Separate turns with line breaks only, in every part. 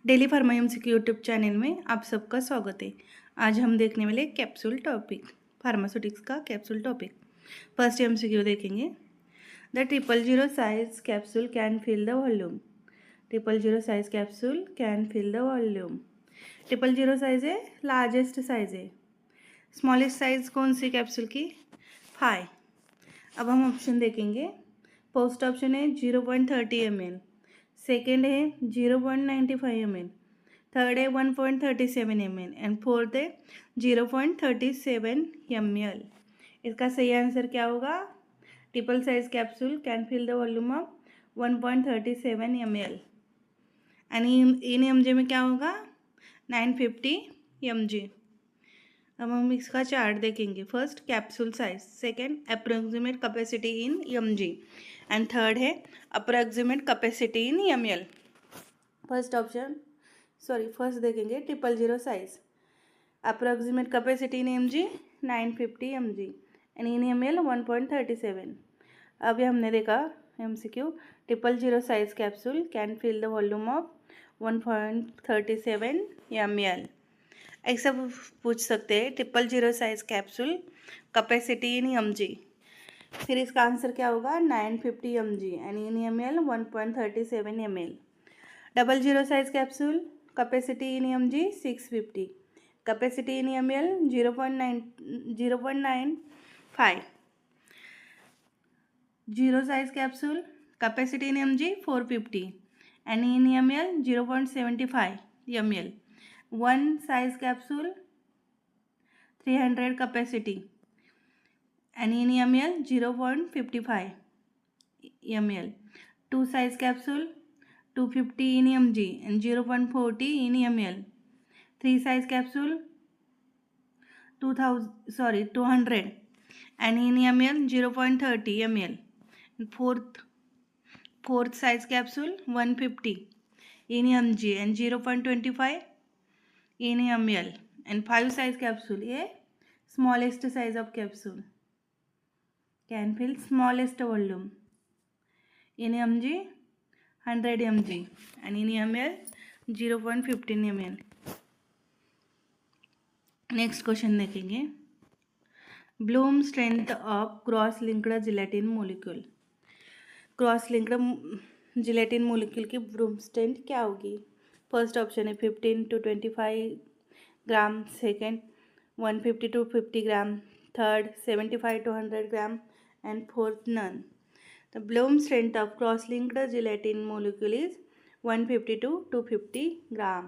Daily pharma MCQ YouTube channel में आप सबका स्वागत है। आज हम देखने वाले कैप्सूल टॉपिक, फार्मास्यूटिक्स का कैप्सूल टॉपिक। फर्स्ट एमसीक्यू देखेंगे। The 000 size capsule can fill the volume. 000 size capsule can fill the volume. 000 size है, लार्जेस्ट साइज है। स्मॉलेस्ट साइज कौन सी कैप्सूल की? 5। अब हम ऑप्शन देखेंगे। फर्स्ट ऑप्शन है 0.30 ml, सेकेंड है 0.95 ml, थर्ड है 1.37 ml एंड फोर्थ है 0.37 ml। इसका सही आंसर क्या होगा? Triple size capsule can fill the volume of 1.37 ml and in mg में क्या होगा? 950 mg। अब हम इसका चार्ट देखेंगे। First capsule size, second approximate capacity in mg and third है approximate capacity in ml। First देखेंगे 000 size, approximate capacity in mg 950 mg and in ml 1.37। अभी हमने देखा MCQ 000 size capsule can fill the volume of 1.37 ml। ऐसा पूछ सकते हैं 000 size capsule capacity in mg, फिर इसका आंसर क्या होगा? 950 mg and in ml 1.37 ml। 00 size capsule capacity in mg 650, capacity in ml 0.95। 0 size capsule capacity in mg 450 and in ml 0.75 ml। 1 size capsule 300 capacity and in ml 0.55 ml। 2 size capsule 250 in mg and 0.40 in ml। 3 size capsule 200 and in ml 0.30 ml। fourth size capsule 150 in mg and 0.25 in ml and 5 size capsule, ये smallest size of capsule can fill smallest volume in mg 100 mg and in ml 0.15 ml। Next question देखेंगे। Bloom strength of cross linked gelatin molecule. Cross linked gelatin molecule की Bloom strength क्या होगी? First option है 15 to 25 gram, second 150 to 50 gram, third 75 to 100 gram and fourth none. The Bloom strength of cross-linked gelatin molecule is 150 to 250 ग्राम।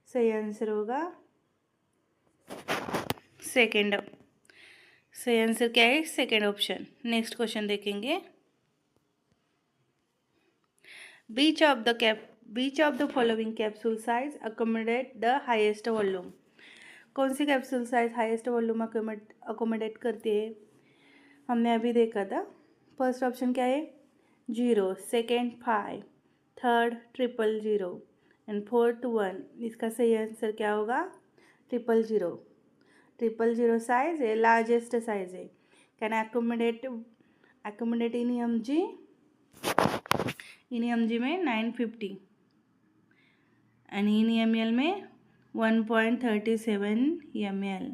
सही answer होगा second. सही answer क्या है? Second option. Next question देखेंगे। Which of the following capsule size accommodate the highest volume? कौन सी capsule size highest volume accommodate करती है? हमने अभी देखा था। फर्स्ट ऑप्शन क्या है? 0, सेकेंड 5, थर्ड 000 एंड फोर्थ 1। इसका सही आंसर क्या होगा? 000। 000 साइज है, लार्जेस्ट साइज है। कैन अकोमोडेट इन mg में 950 एंड इन ml में 1.37 ml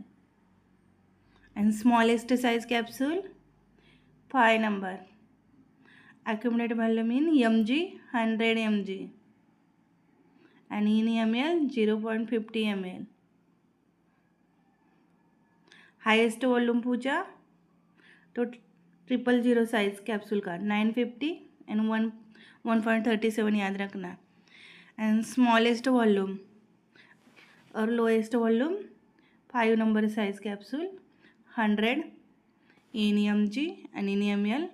and smallest size capsule 5 number. accumulated volume in mg 100 mg and in ml 0.50 ml। Highest volume पूछा तो 000 साइज कैप्सूल का 950 एंड 1.37 याद रखना एंड स्मॉलेस्ट वॉल्यूम और lowest volume 5 number size capsule 100 in mg and in ml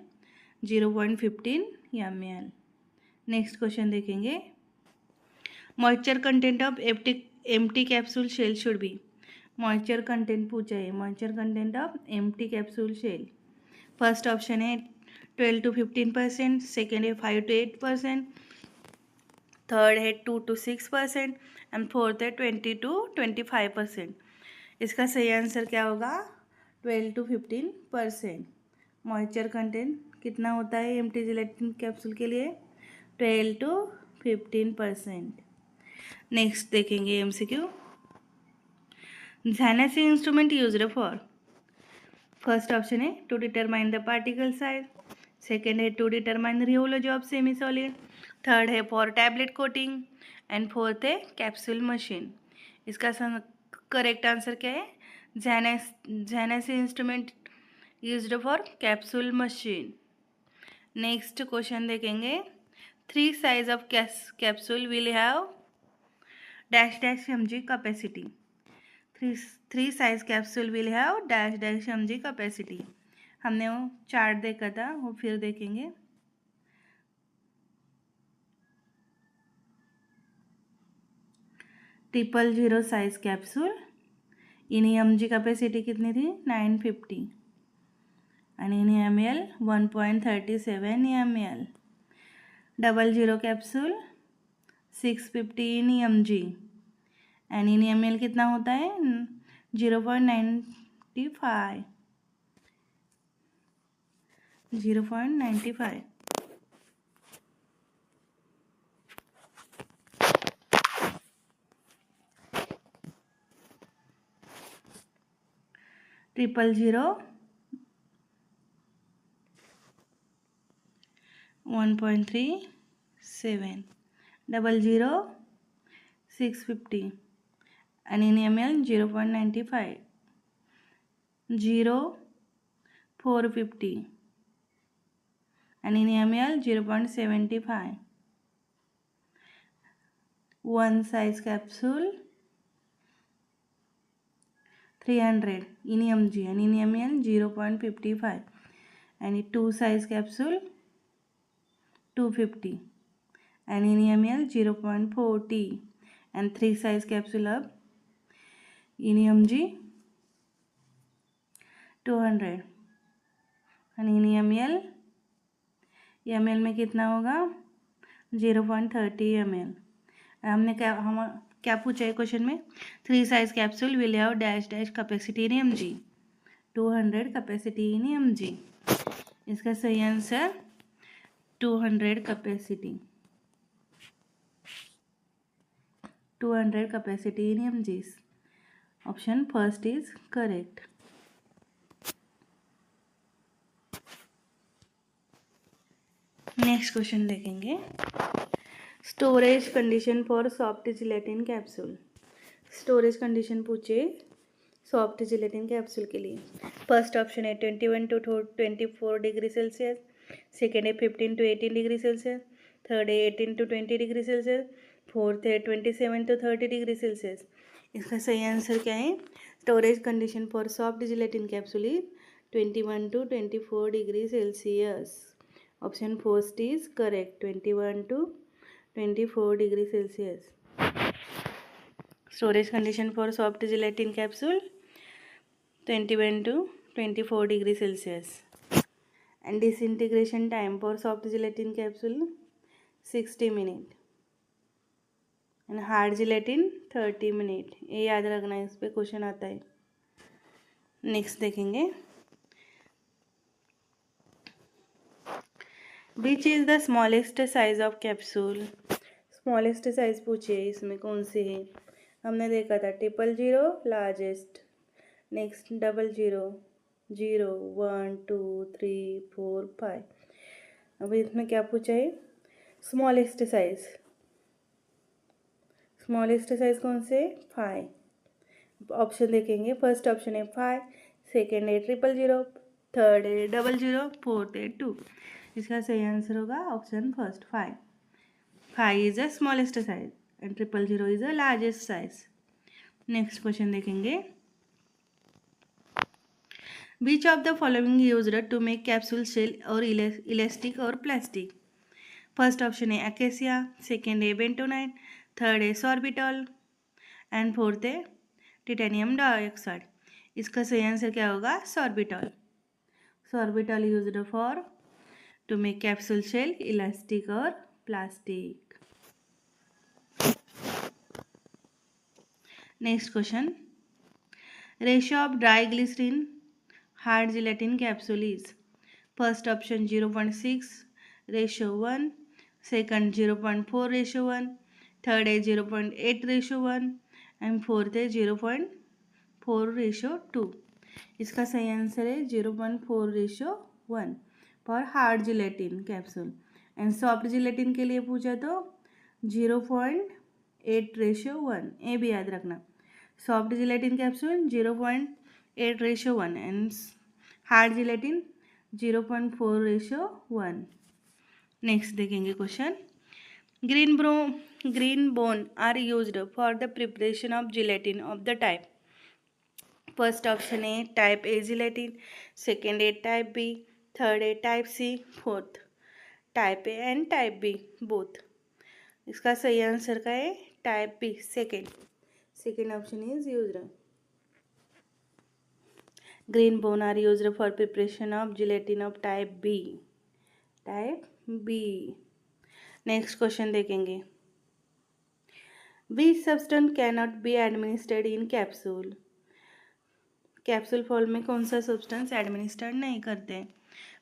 0.15 ml। Next question देखेंगे। Moisture content of empty capsule shell should be. Moisture content पूछा है। Moisture content of empty capsule shell. First option है 12 to 15%, second है 5 to 8%, third है 2 to 6% and fourth है 20 to 25%। इसका सही answer क्या होगा? 12 to 15%। मॉइस्चर कंटेंट कितना होता है एम्प्टी जिलेटिन कैप्सूल के लिए? 12 to 15%। नेक्स्ट देखेंगे MCQ। Zanussi instrument used for। First option है to determine the particle size, second है to determine rheology of semi solid, third है for tablet coating and fourth है कैप्सूल मशीन। इसका correct answer क्या है? Zanussi instrument used for capsule machine. Next question देखेंगे। 3 size of capsule will have dash dash mg capacity. Three size capsule will have dash dash mg capacity. हमने वो chart देखा था, वो फिर देखेंगे। ट्रिपल जीरो साइज कैप्सूल, इन्हीं mg capacity कितनी थी? 950 आणि इन्हीं ml 1.37 ml। Double zero capsule 650 इन्हीं mg एंड इन ml कितना होता है? 0.95। 0.95। Triple zero 1.37, double zero 650 and in ml 0.95, 0 450 and in ml 0.75। one size capsule 300 in mg and in ml 0.55 and two size capsule 250 and in ml 0.40 and three size capsule of in mg 200 and in ml में कितना होगा? 0.30 ml। हमने क्या पूछा है question में? 3 size capsule will have dash dash capacity in mg, 200 capacity in mg। इसका सही answer 200 capacity, 200 capacity in mg। Option first is correct. Next question देखेंगे। Storage condition for soft gelatin capsule. Storage condition पूछे soft gelatin capsule के लिए। First option है 21 to 24 degree Celsius, second है 15 to 18 degree Celsius, third है 18 to 20 degree Celsius, fourth है 27 to 30 degree Celsius. इसका सही आंसर क्या है? Storage condition for soft gelatin capsule is 21 to 24 degree Celsius. Option first is correct, 21 to 24 degree Celsius. Storage condition for soft gelatin capsule 21 to 24 degree Celsius and disintegration time for soft gelatin capsule 60 minute and hard gelatin 30 minute. ये याद रखना है, इस पर question आता है। Next देखेंगे। Which is the smallest size of capsule. Smallest size पूछे, इसमें कौन से है? हमने देखा था triple zero largest, next double zero, 0 1 2 3 4 5। अब इसमें क्या पूछा है? Smallest size. स्मॉलेस्ट साइज कौन से? 5। ऑप्शन देखेंगे। फर्स्ट ऑप्शन है 5, सेकेंड है ट्रिपल जीरो, थर्ड है डबल जीरो, फोर्थ है 2। इसका सही आंसर होगा option first 5। 5 is the smallest size and triple zero is the largest size. Next question देखेंगे। Which of the following used to make capsule shell और elastic और plastic. First option है acacia, second है bentonite, third है sorbitol and fourth है titanium dioxide. इसका सही answer क्या होगा? Sorbitol. Sorbitol used for to make capsule shell, elastic और plastic. Next question. Ratio of dry glycerin hard gelatin capsule is. First option 0.6:1, second 0.4:1, third है 0.8:1 and fourth है 0.4:2। इसका सही आंसर है 0.4:1 for hard gelatin capsule. And soft gelatin के लिए पूछा तो 0.8:1, ये भी याद रखना। Soft gelatin capsule 0.8:1 and hard gelatin 0.4:1। Next देखेंगे question. Green bone are used for the preparation of gelatin of the type. First option है टाइप ए जिलेटिन, सेकेंड है टाइप बी, थर्ड है type C, fourth type A and type B both. इसका सही answer का है type B, second option is used. Green bone are used for preparation of gelatin of type B. Next question देखेंगे। Which substance cannot be administered in capsule. Capsule form में कौन सा substance administered नहीं करते।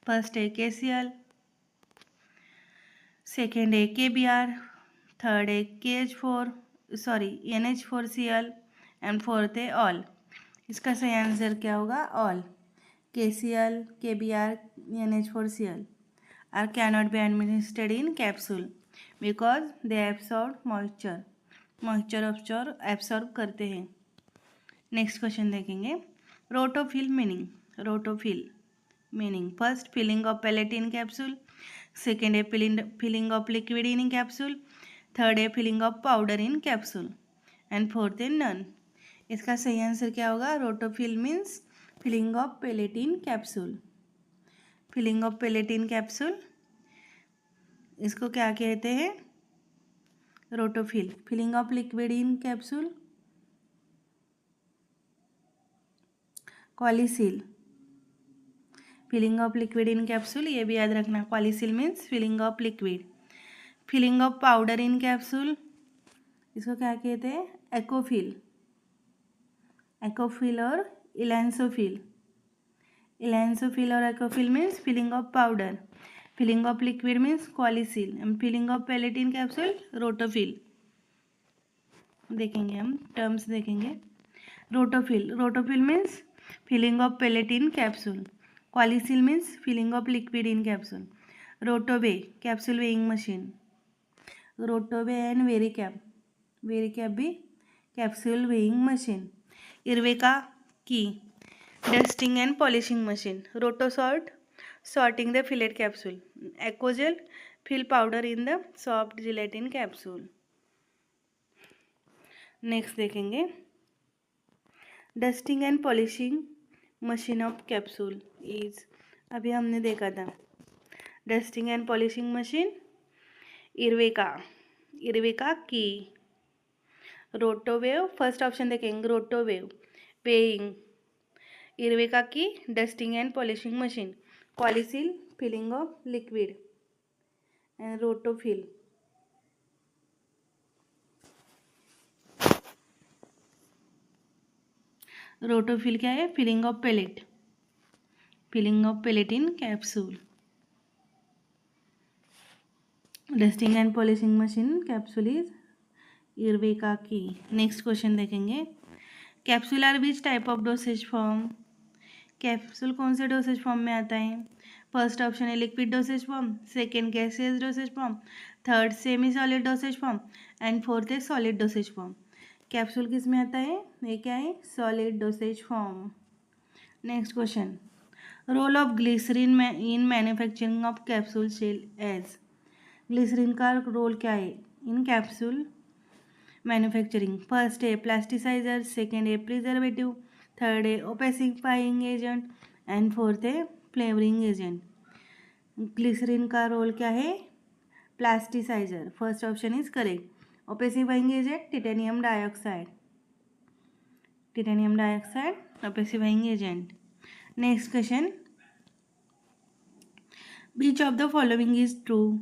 First है KCl, second है KBr, third है NH4Cl and fourth है ऑल। इसका सही आंसर क्या होगा? All. KCl, KBr, NH4Cl are cannot be administered in capsule because they absorb moisture absorb करते हैं। नेक्स्ट क्वेश्चन देखेंगे। Rotofil meaning first filling of pellet in capsule, second है filling of liquid in capsule, third है filling of powder in capsule and fourth है none. इसका सही answer क्या होगा? Rotofil means filling of pellet in capsule. Filling of pellet in capsule इसको क्या कहते हैं? Rotofil. Filling of liquid in capsule Qualicil. Filling of liquid in capsule ये भी याद रखना, Qualicil means filling of liquid. Filling of powder in capsule इसको क्या कहते हैं? एक्ओफिल और इलेंसोफिल और Accofil means filling of powder. Filling of liquid means Qualicil and filling of pellet in capsule Rotofil. देखेंगे हम टर्म्स देखेंगे। Rotofil means filling of pellet in capsule, Qualicil means filling of liquid in capsule, रोटोवे capsule weighing machine, Rotoweigh and Vericap भी capsule weighing machine, Erweka की dusting and polishing machine, Rotosort sorting the fillet capsule, Ecogel fill powder in the soft gelatin capsule। Next देखेंगे dusting and polishing machine of capsule is, अभी हमने देखा था dusting and polishing machine Erweka की। Rotoweigh first option देखेंगे, Rotoweigh weighing, Erweka की dusting and polishing machine, Qualicil filling of liquid and Rotofil. Rotofil क्या है? Filling of pellet in capsule. Dusting and polishing machine capsule is Erweka की। Next question देखेंगे। Capsule are which type of dosage form. Capsule कौन से dosage form में आता है? First option है liquid dosage form, second gaseous dosage form, third semi solid dosage form and fourth है solid dosage form. Capsule किस में आता है? ये क्या है? Solid dosage form. Next question. Role of glycerine in manufacturing of capsule shell as. Glycerine का role क्या है इन कैप्सूल मैन्युफैक्चरिंग? फर्स्ट है प्लास्टिसाइजर, सेकेंड है प्रिजर्वेटिव, थर्ड है ओपेसिफाइंग एजेंट एंड फोर्थ है फ्लेवरिंग एजेंट। ग्लिसरीन का role क्या है? Plasticizer, first option is correct. Opacifying agent titanium dioxide, opacifying agent. Next question. Which of the following is true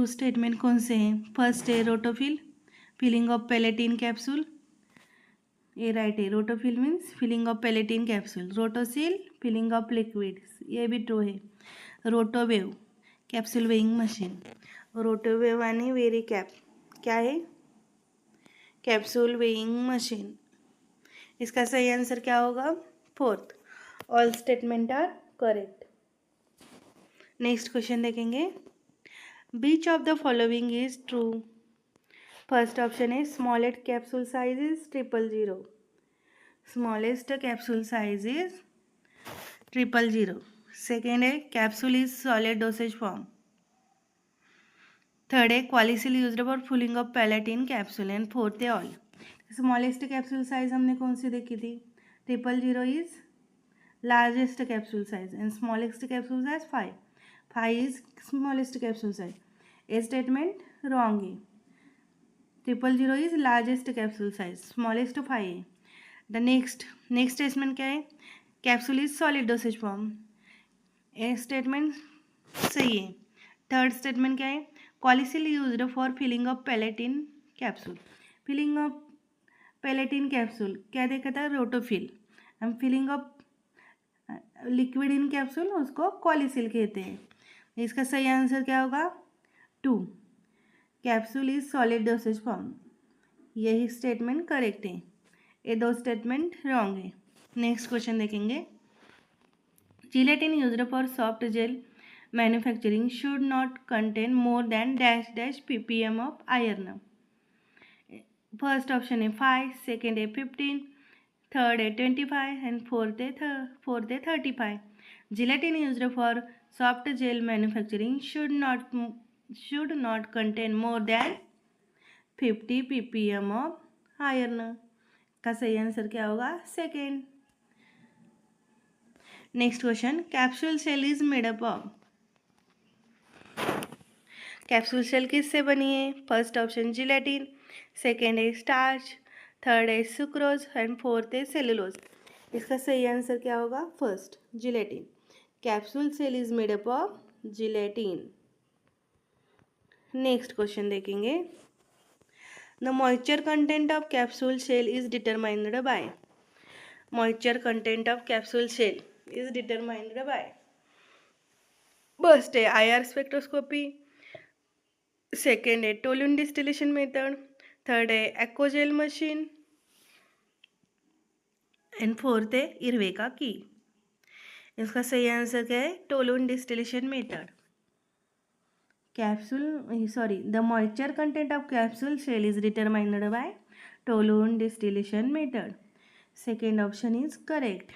statement कौन से हैं? First है Rotofil filling of pellet in capsule, ये right है। Rotofil means filling of pellet in capsule. Rotosil filling of liquid, ये भी true है। Rotoweigh capsule weighing machine, Rotoweigh आणि वेरिकॅप क्या है? Capsule weighing machine. इसका सही आंसर क्या होगा? Fourth. All statement are correct. Next question देखेंगे। Which of the following is true? First option है smallest capsule size is 000। Smallest capsule size is 000। Second है capsule is solid dosage form. Third है Qualicil used for filling of pellet in capsule. And fourth है all. Smallest capsule size हमने कौन सी देखी थी? 000 is largest capsule size and smallest capsule size 5. 5 is smallest capsule size. ए statement wrong है. 000 is largest capsule size, smallest 5 है. The next statement क्या है? Capsule is solid dosage form. ए स्टेटमेंट सही है. थर्ड स्टेटमेंट क्या है? Qualicil used for filling of pellet in capsule. Filling of pellet in capsule क्या देखा था? रोटोफिल. हम filling of liquid in capsule उसको क्वालिसिल कहते हैं. इसका सही आंसर क्या होगा? 2. Capsule is solid dosage form. यही स्टेटमेंट करेक्ट है. ये दो स्टेटमेंट रॉन्ग है. नेक्स्ट क्वेश्चन देखेंगे. Gelatin used for soft gel manufacturing should not contain more then dash dash ppm of iron. First option है 5, सेकेंड है 15, थर्ड है 25 and fourth है 35. Gelatin used for soft gel manufacturing should not contain more than 50 ppm of iron. का सही answer क्या होगा? Second. Next question. Capsule shell is made up of. Capsule shell किससे बनी है? फर्स्ट ऑप्शन जिलेटिन, सेकेंड है starch, third है sucrose and fourth है सेलुलोज. इसका सही आंसर क्या होगा? First gelatin. Capsule shell is made up of gelatin. Next question देखेंगे. The moisture content of capsule shell is determined by. Moisture content of capsule shell is determined by. First है IR spectroscopy, second है toluene distillation method, third है एक्कोजेल machine and fourth है इरवेका की. इसका सही answer क्या है? Toluene distillation method. The moisture content of capsule shell is determined by Tolone distillation method. Second option is correct.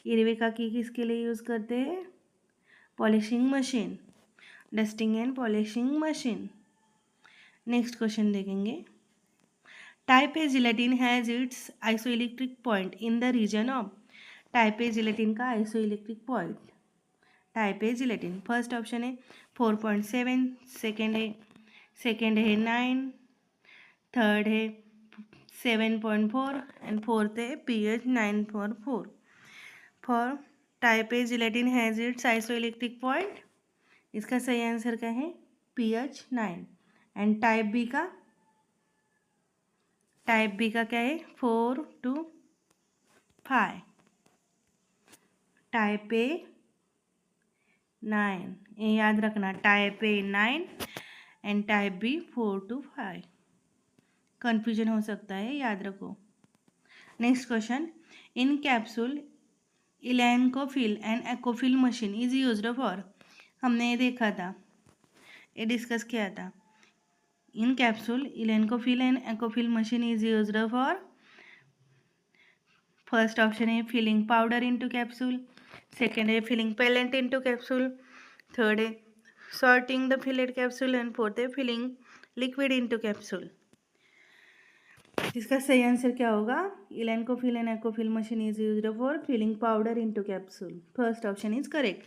Erweka की किसके लिए यूज़ करते हैं? Polishing machine, dusting and polishing machine. Next question देखेंगे. Type A gelatin has its isoelectric point in the region of. Type A gelatin का isoelectric point. Type A gelatin. First option है 4.7, second है 9, third है 7.4 and fourth है pH 9.4. For type A gelatin has its isoelectric point. इसका सही answer क्या है? pH 9. And type B का क्या है? 4 to 5. टाइप ए 9, ये याद रखना. Type A 9 and type B 4 to 5. Confusion हो सकता है, याद रखो. Next question. In capsule Elancofil and Accofil machine is used for. हमने ये देखा था, ये डिस्कस किया था. In capsule Elancofil and Accofil machine is used for. First option है filling powder into capsule, second है filling pellet into capsule, third है sorting the fillet capsule and fourth है फिलिंग लिक्विड इनटू कैप्सूल. इसका सही answer क्या होगा? Elancofil and Accofil machine is used for filling powder into capsule. First option is correct.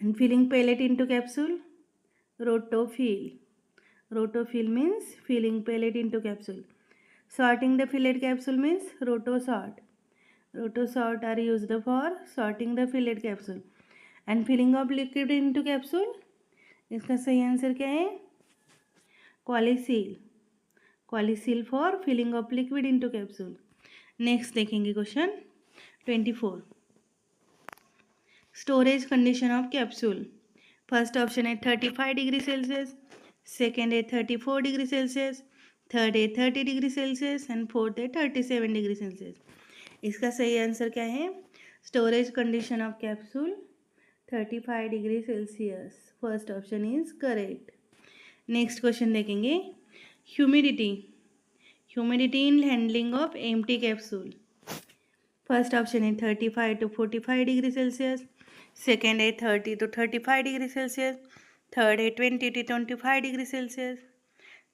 And filling pellet into capsule, Rotofil. Rotofill means filling pellet into capsule. Sorting the fillet capsule means rotosort. Rotosort are used for sorting the fillet capsule. And filling of liquid into capsule, इसका सही answer क्या है? Qualicil. Qualicil for filling of liquid into capsule. Next देखेंगे question 24. Storage condition of capsule. First option है 35 degree Celsius, second है 34 degree Celsius, third है 30 degree Celsius and fourth है 37 degree Celsius. इसका सही आंसर क्या है? Storage condition of capsule 35 degree Celsius. First option is correct. Next question देखेंगे, humidity in handling of empty capsule. First option है 35 to 45 degree Celsius, second है 30 to 35 degree Celsius, third है 20 to 25 degree Celsius.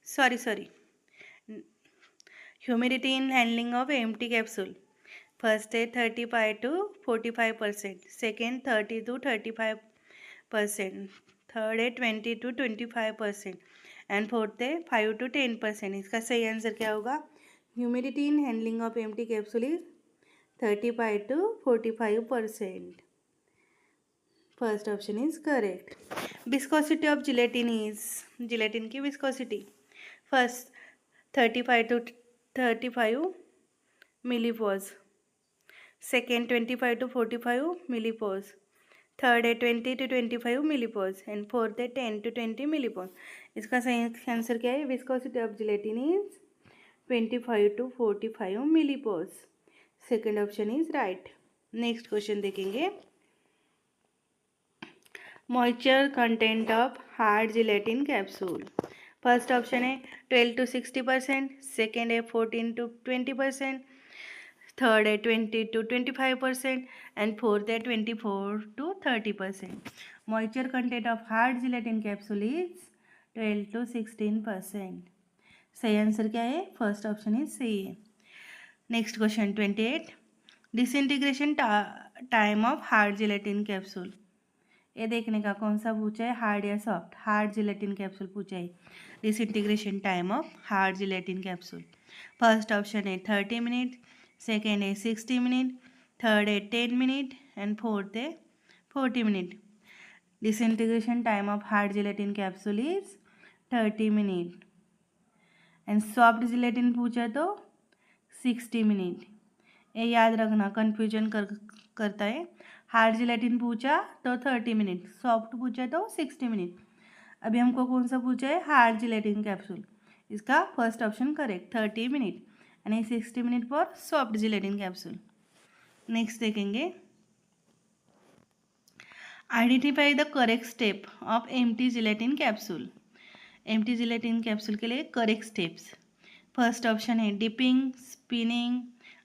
Sorry humidity in handling of empty capsule. First है 35 to 45%, second 30 to 35%, third है 20 to 25% and fourth है 5 to 10%। इसका सही answer क्या होगा? Humidity in handling of empty capsule is 35 to 45%. First option is correct. Viscosity of gelatin is, gelatin की viscosity first 35 to 35 millipoise, second 25 to 45 millipoise, third है 20 to 25 मिलीपोज and fourth है 10 to 20 मिलीपोज। इसका सही answer क्या है? Viscosity of gelatin is 25 to 45 millipoise. Second option is right. Next question देखेंगे, moisture content of hard gelatin capsule. First option है 12 to 60%, second है 14 to 20%, third है 20 to 25% एंड फोर्थ है 24 to 30%। Moisture content of hard gelatin capsule is 12 to 16%। सही answer क्या है? First option is सही है। Next question 28, disintegration time of hard gelatin capsule. ये देखने का कौन सा पूछा है, हार्ड या सॉफ्ट? हार्ड जिलेटिन कैप्सूल पूछा है। Disintegration time of hard gelatin capsule. First option है 30 मिनट, सेकेंड है 60 मिनट, थर्ड है 10 मिनट एंड फोर्थ है 40 minute. Disintegration time of hard gelatin capsule is 30 minute and soft gelatin पूछा तो 60 minute. ये याद रखना, कन्फ्यूजन करता है। हार्ड जिलेटिन पूछा तो 30 मिनट, सॉफ्ट पूछा तो 60 मिनट। अभी हमको कौन सा पूछा है? Hard gelatin capsule. इसका फर्स्ट ऑप्शन करेक्ट, 30 मिनट यानी 60 minute for soft gelatin capsule. Next देखेंगे, identify the correct step of empty gelatin capsule. एम्प्टी जिलेटिन कैप्सूल के लिए करेक्ट स्टेप्स। फर्स्ट ऑप्शन है dipping, spinning,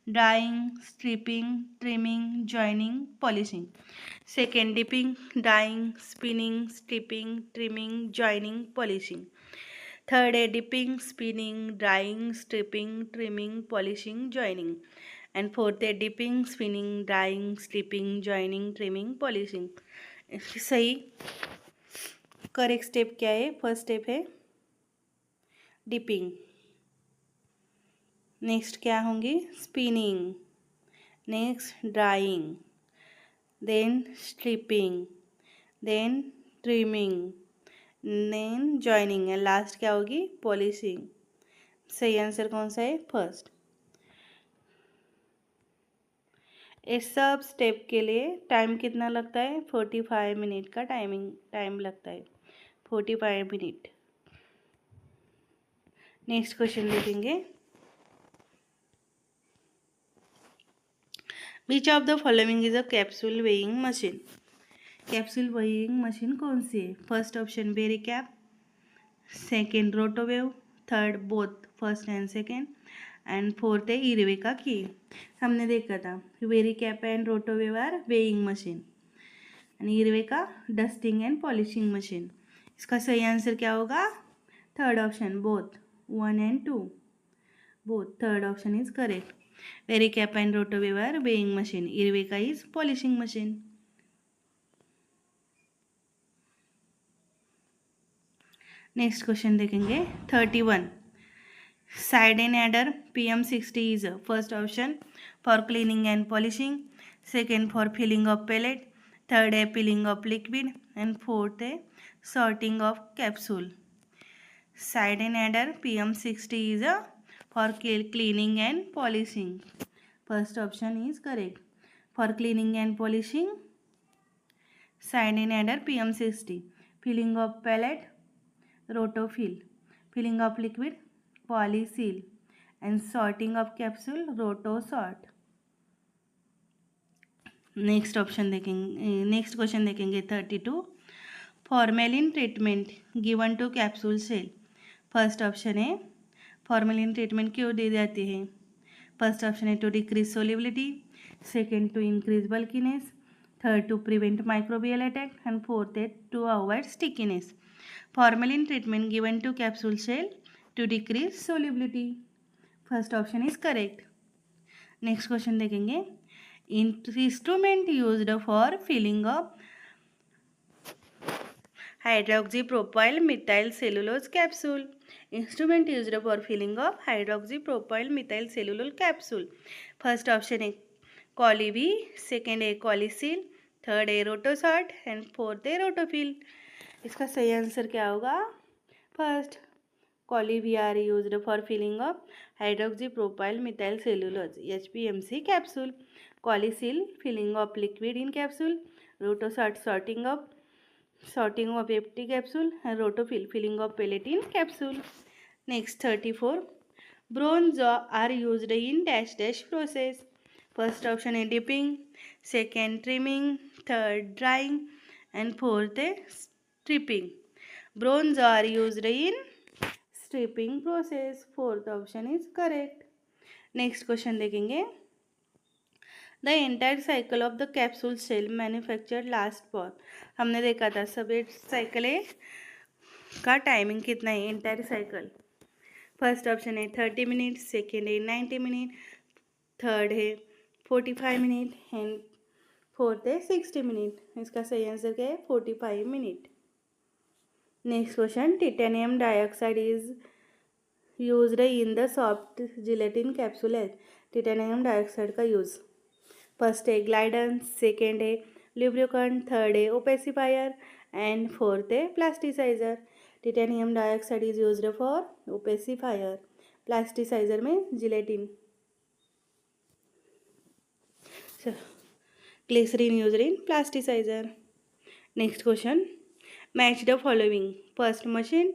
drying, stripping, trimming, joining, polishing. Second dipping, drying, spinning, stripping, trimming, joining, polishing. Third है dipping, spinning, drying, stripping, trimming, polishing, joining and fourth है dipping, spinning, drying, striping, joining, trimming, polishing. सही correct step क्या है? First step है dipping. Next क्या होंगी? Spinning, next drawing, then stripping, then trimming, then joining and last क्या होगी? Polishing. सही आंसर कौन सा है? फर्स्ट। इस सब स्टेप के लिए टाइम कितना लगता है? 45 मिनट का टाइम लगता है, 45 मिनट। नेक्स्ट क्वेश्चन देखेंगे, which of the following is a capsule weighing machine. Capsule weighing machine कौन सी है? First option Vericap, second Rotoweigh, third both first and second and fourth है इरविका की। हमने देखा था Vericap and Rotoweigh are weighing machine and Erweka dusting and polishing machine. इसका सही आंसर क्या होगा? Third option, both 1 and 2, both. Third option is correct. Very cap and rotowave are weighing machine. Irvika is polishing machine. Next question देखेंगे 31, Seidenader PM60 is first option for cleaning and polishing, second for filling of pellet, third है filling of liquid and fourth है sorting of capsule. Seidenader PM60 is for cleaning and polishing. First option is correct. For cleaning and polishing, cyanide adder PM60. Filling of palate, rotofill. Filling of liquid, polyseal. And sorting of capsule, rotosort. Next option देखेंगे, next question देखेंगे 32. Formalin treatment given to capsule shell. First option है formalin treatment क्यों दी जाती है. First option है to decrease solubility, second to increase bulkiness, third to prevent microbial attack and fourth है to avoid stickiness. Formalin treatment given to capsule shell to decrease solubility. First option is correct. Next question देखेंगे. Instrument used for filling up hydroxypropyl methyl cellulose capsule. Instrument used for filling of hydroxypropyl methyl cellulose capsule. First option है Colli-V, second है Colli-Seal, third है Rotosort and fourth है Rotofill. इसका सही answer क्या होगा. First Colli-V are used for filling of hydroxypropyl methyl cellulose HPMC capsule. Colli-Seal filling of liquid in capsule. Rotosort sorting of empty capsule and rotofill filling of pellet in capsule. Next 34. Bronze are used in dash process. First option is dipping, second trimming, third drying and fourth stripping. Bronze are used in stripping process. Fourth option is correct. Next question देखेंगे. The entire cycle of the capsule shell manufactured last for. हमने देखा था सभी cycle का timing कितना है entire cycle. First option है 30 minute, second है 90 मिनट, थर्ड है 45 मिनट एंड फोर्थ है 60 मिनट. इसका सही आंसर क्या है 45 minute. Next question. Titanium dioxide is used in the soft gelatin capsule. है टिटेनियम डाइऑक्साइड का यूज़. फर्स्ट है ग्लाइडेंस, सेकेंड है ल्यूब्रिकेंट, थर्ड है ओपेसिफायर एंड फोर्थ है plasticizer. Titanium dioxide is used for opacifier, plasticizer में gelatin. Glycerine used in plasticizer. Next question. Match the following. First machine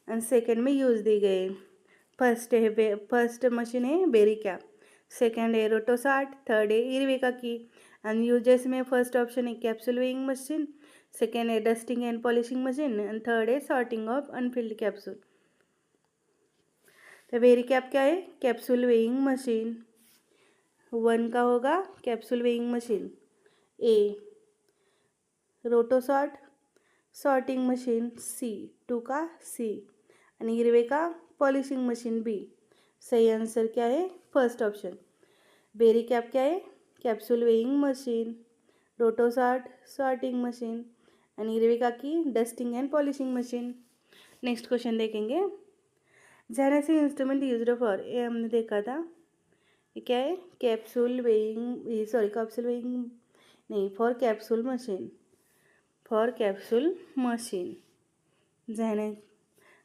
and second में use दी गए. First machine है बेरीकैप, second है रोटोसार्ट, third है Erweka की. And uses में फर्स्ट ऑप्शन है कैप्सूल वेइंग मशीन, सेकेंड है dusting and polishing machine and third है सॉर्टिंग ऑफ अनफिल्ड कैप्सूल. तो बेरीकैप क्या है कैप्सूल वेइंग मशीन. वन का होगा capsule weighing machine A. Rotosort sorting machine C, two का C. And Erweka polishing machine B. सही answer क्या है फर्स्ट ऑप्शन. बेरीकैप क्या है capsule weighing machine, Rotosort sorting machine and Erweka की dusting and polishing machine. Next question देखेंगे. Genesis instrument used for. ये हमने देखा था. ये क्या है कैप्सूल वेइंग नहीं, for capsule machine.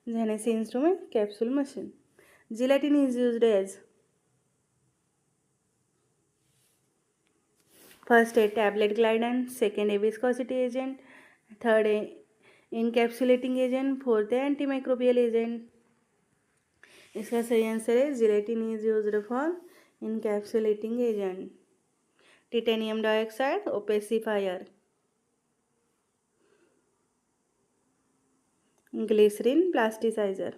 Genesis instrument capsule machine. Gelatin is used as first a tablet glidant, second a viscosity agent, third a encapsulating agent, fourth a antimicrobial agent. इसका सही आंसर है gelatin is used for encapsulating agent. Titanium dioxide opacifier. Glycerin plasticizer.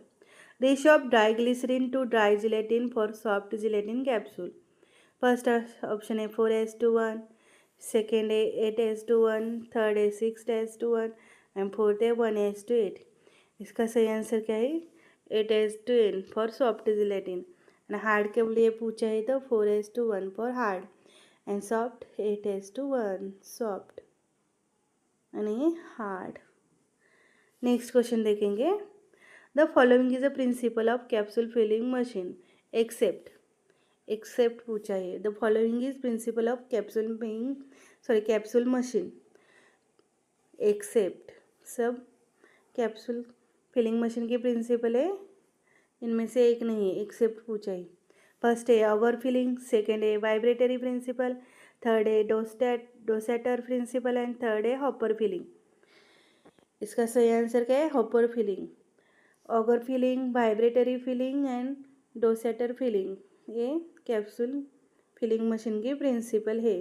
Ratio of dry glycerin to dry gelatin for soft gelatin capsule. First option है 4:1, second है 8:1, third है 6:1 and fourth है 1:8. इसका सही answer क्या है 8:8 for soft gelatin. And hard के लिए पूछा है तो 4:1 for hard and soft 8:1 soft यानी हार्ड. नेक्स्ट क्वेश्चन देखेंगे. The following is a principle of capsule filling machine except पूछा है. The following is principle of capsule machine except. सब कैप्सूल फिलिंग मशीन की प्रिंसिपल है, इनमें से एक नहीं है, एक्सेप्ट पूछा है. फर्स्ट है आवर फिलिंग, सेकेंड है वाइब्रेटरी प्रिंसिपल, थर्ड है डोसेटर प्रिंसिपल एंड थर्ड है हॉपर फिलिंग. इसका सही आंसर क्या है? Hopper filling, auger filling, vibratory filling and dosator filling. ये कैप्सूल फिलिंग मशीन की प्रिंसिपल है।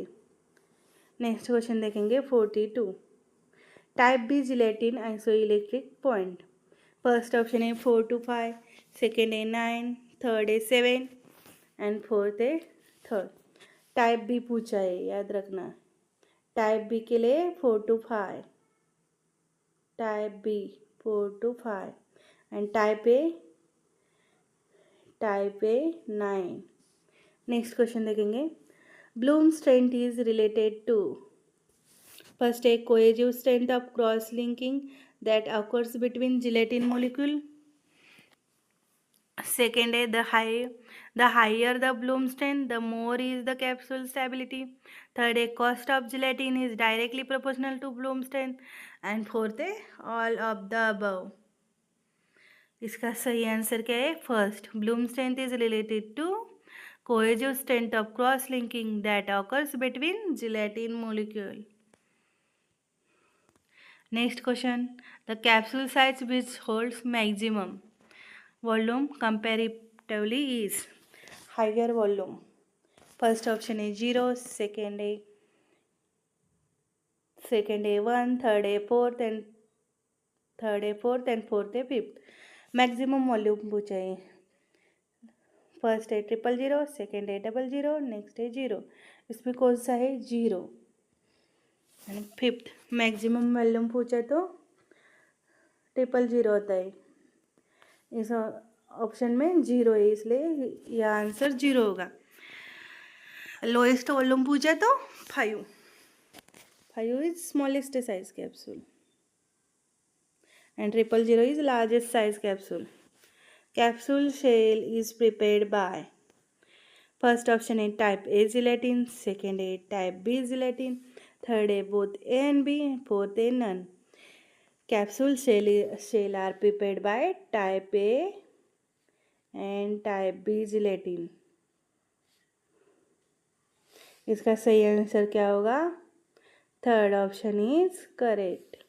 नेक्स्ट क्वेश्चन देखेंगे 42। Type B gelatin isoelectric point. First option है 4 to 5, सेकेंड है 9, थर्ड है 7 एंड फोर्थ है 3rd। टाइप बी पूछा है, याद रखना। टाइप बी के लिए 4 to 5, type B 4 to 5 and type A 9। Next question देखेंगे। Bloom strength is related to. First है cohesive strength of cross linking that occurs between gelatin molecule. Second है the higher the Bloom strength, the more is the capsule stability. Third है cost of gelatin is directly proportional to Bloom strength. And fourth है all of the above. इसका सही answer क्या है? First, Bloom strength is related to cohesive strength of cross linking that occurs between gelatin molecule. Next question, the capsule size which holds maximum volume comparatively is higher volume. First option है 0, second है 1, third है fourth and fourth है 5th। Maximum volume पूछा है। फर्स्ट है 000, second है 00, next है 0। इसमें कौन सा है? 0 एंड 5th। मैक्सिमम वॉल्यूम पूछा तो 000 होता है। इस ऑप्शन में 0 है, इसलिए यह आंसर 0 होगा। लोएस्ट वॉल्यूम पूछा तो 5 is smallest size capsule and 000 is largest size capsule. Capsule shell is prepared by first option है type A gelatin, second है type B gelatin, third है both A and B, fourth है none. Capsule shell are prepared by type A and type B gelatin. इसका सही answer क्या होगा? Third option is correct.